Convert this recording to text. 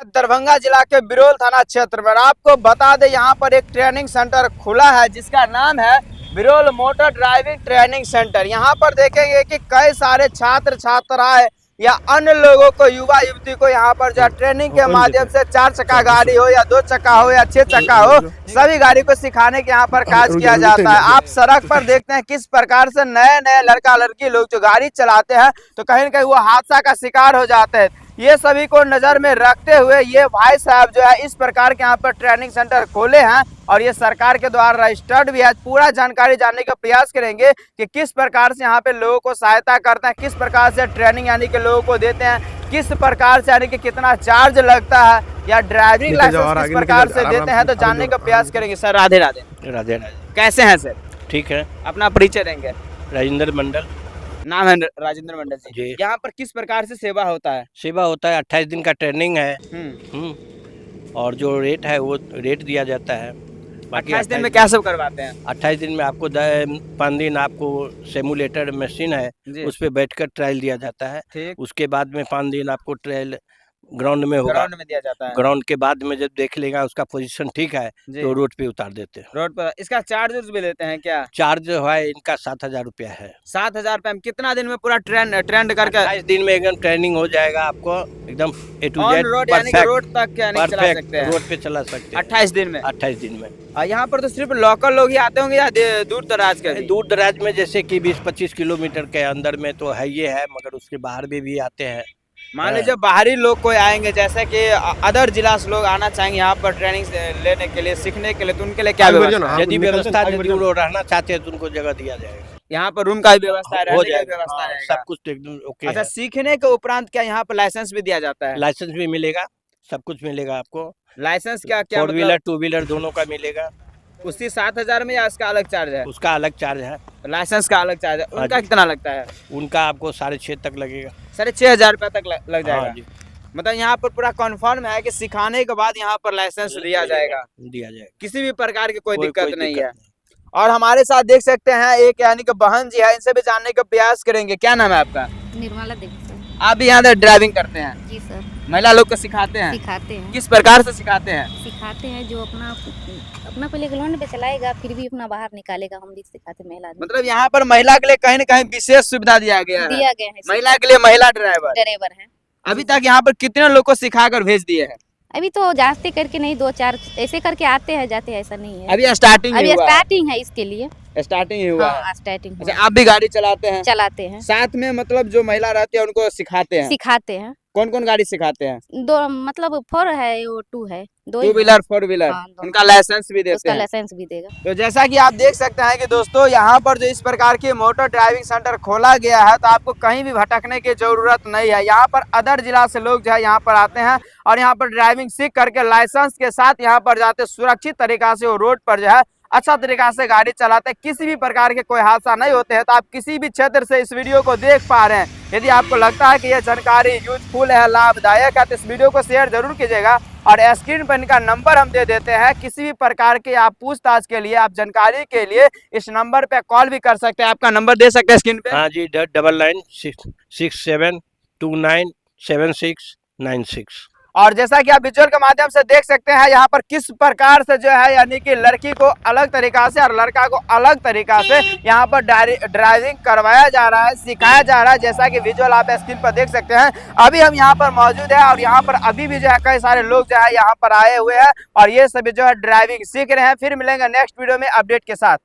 दरभंगा जिला के बिरोल थाना क्षेत्र में। आपको बता दें यहाँ पर एक ट्रेनिंग सेंटर खुला है जिसका नाम है Birol motor driving training centre. यहाँ पर देखेंगे कि कई सारे छात्र छात्राएं या अन्य लोगों को, युवा युवती को यहाँ पर जो ट्रेनिंग के माध्यम से 4 चक्का गाड़ी हो या 2 चक्का हो या 6 चक्का हो, सभी गाड़ी को सिखाने के यहाँ पर कार्य किया जाता है। आप सड़क पर देखते हैं किस प्रकार से नए नए लड़का लड़की लोग जो गाड़ी चलाते हैं तो कहीं न कहीं वो हादसा का शिकार हो जाते हैं। ये सभी को नजर में रखते हुए ये भाई साहब जो है इस प्रकार के यहाँ पर ट्रेनिंग सेंटर खोले हैं और ये सरकार के द्वारा रजिस्टर्ड भी है। पूरा जानकारी जानने का प्रयास करेंगे कि किस प्रकार से यहाँ पे लोगों को सहायता करते हैं, किस प्रकार से ट्रेनिंग यानी कि लोगों को देते हैं, किस प्रकार से यानी कि कितना चार्ज लगता है या ड्राइविंग लाइसेंस किस प्रकार से देते हैं, तो जानने का प्रयास करेंगे। सर राधे राधे। राधे राधे। कैसे हैं सर? ठीक है। अपना परिचय देंगे। राजेंद्र मंडल नाम है राजेंद्र मंडल जी। यहाँ पर किस प्रकार से सेवा होता है? सेवा होता है, 28 दिन का ट्रेनिंग है। और जो रेट है वो रेट दिया जाता है। 28 दिन में क्या सब करवाते हैं? 28 दिन में आपको 5 दिन आपको सिमुलेटर मशीन है उस पर बैठकर ट्रायल दिया जाता है। उसके बाद में 5 दिन आपको ट्रायल ग्राउंड में होगा। ग्राउंड में दिया जाता है। ग्राउंड के बाद में जब देख लेगा उसका पोजीशन ठीक है तो रोड पे उतार देते हैं। रोड पर इसका चार्ज भी लेते हैं क्या? चार्ज है इनका 7,000 रुपया है। 7,000 रुपया में कितना दिन में पूरा ट्रेंड करके? 28 दिन में एकदम ट्रेनिंग हो जाएगा आपको, एकदम A to Z रोड यानी कि रोड तक क्या नहीं चला सकते हैं? रोड पे चला सकते हैं 28 दिन में। 28 दिन में। यहाँ पर तो सिर्फ लोकल लोग ही आते होंगे या दूर दराज के? दूर दराज में जैसे कि 20-25 किलोमीटर के अंदर में तो है ये है, मगर उसके बाहर भी आते हैं। मान लीजिए बाहरी लोग कोई आएंगे, जैसे कि अदर जिला से लोग आना चाहेंगे यहाँ पर ट्रेनिंग लेने के लिए, सीखने के लिए, तो उनके लिए क्या व्यवस्था? यदि व्यवस्था रहना चाहते हैं तो उनको जगह दिया जाएगा। यहाँ पर रूम का भी व्यवस्था हो जाएगा, सब कुछ एकदम ओके। अच्छा, सीखने के उपरांत क्या यहाँ पर लाइसेंस भी दिया जाता है? लाइसेंस भी मिलेगा, सब कुछ मिलेगा आपको। लाइसेंस क्या 4 व्हीलर 2 व्हीलर दोनों का मिलेगा। उसी 7,000 में या उसका अलग चार्ज है? उसका अलग चार्ज है। लाइसेंस का अलग चार्ज है। उनका कितना लगता है? उनका आपको 6,500 तक लगेगा। 6,500 रुपया तक लग जाएगा। जी। मतलब यहाँ पर पूरा कंफर्म है कि सिखाने के बाद यहाँ पर लाइसेंस दिया जाएगा? किसी भी प्रकार की कोई दिक्कत नहीं है। और हमारे साथ देख सकते हैं एक यानी कि बहन जी है, इनसे भी जानने का प्रयास करेंगे। क्या नाम है आपका? निर्मला देवी सर। आप भी यहाँ ड्राइविंग करते हैं? जी सर। महिला लोग को सिखाते हैं? सिखाते हैं। किस प्रकार से सिखाते हैं? सिखाते हैं जो अपना पहले ग्राउंड पे चलाएगा फिर भी अपना बाहर निकालेगा, हम भी सिखाते महिला। मतलब यहाँ पर महिला के लिए कहीं न कहीं विशेष सुविधा दिया गया है। महिला के लिए महिला ड्राइवर है। अभी तक यहाँ पर कितने लोग को सिखा कर भेज दिए हैं? अभी तो जाते करके नहीं, 2-4 ऐसे करके आते हैं जाते हैं, ऐसा नहीं है। अभी स्टार्टिंग है इसके लिए। स्टार्टिंग ही हुआ। हाँ, स्टार्टिंग। अच्छा, आप भी गाड़ी चलाते हैं? चलाते हैं। साथ में मतलब जो महिला रहती है उनको सिखाते हैं? कौन कौन गाड़ी सिखाते हैं? 2 मतलब 4 है, वो 2 है। 2 व्हीलर 4 व्हीलर। उनका लाइसेंस भी देते हैं? उसका लाइसेंस भी देगा। तो जैसा कि आप देख सकते हैं कि दोस्तों यहाँ पर जो इस प्रकार की मोटर ड्राइविंग सेंटर खोला गया है तो आपको कहीं भी भटकने की जरूरत नहीं है। यहाँ पर अदर जिला से लोग जो है यहाँ पर आते हैं और यहाँ पर ड्राइविंग सीख करके लाइसेंस के साथ यहाँ पर जाते, सुरक्षित तरीका से वो रोड पर जो है अच्छा तरीका से गाड़ी चलाते हैं। किसी भी प्रकार के कोई हादसा नहीं होते हैं। तो आप किसी भी क्षेत्र से इस वीडियो को देख पा रहे हैं, यदि आपको लगता है कि यह जानकारी यूजफुल है, लाभदायक है, तो इस वीडियो को शेयर जरूर कीजिएगा। और स्क्रीन पर इनका नंबर हम दे देते हैं, किसी भी प्रकार के आप पूछताछ के लिए, आप जानकारी के लिए इस नंबर पे कॉल भी कर सकते हैं। आपका नंबर दे सकते हैं स्क्रीन पे? हाँ जी, 9967297696। और जैसा कि आप विजुअल के माध्यम से देख सकते हैं यहाँ पर किस प्रकार से जो है यानी कि लड़की को अलग तरीका से और लड़का को अलग तरीका से यहाँ पर ड्राइविंग करवाया जा रहा है, सिखाया जा रहा है। जैसा कि विजुअल आप स्क्रीन पर देख सकते हैं। अभी हम यहाँ पर मौजूद है और यहाँ पर अभी भी जो है कई सारे लोग जो है यहाँ पर आए हुए हैं और ये सभी जो है ड्राइविंग सीख रहे हैं। फिर मिलेंगे नेक्स्ट वीडियो में अपडेट के साथ।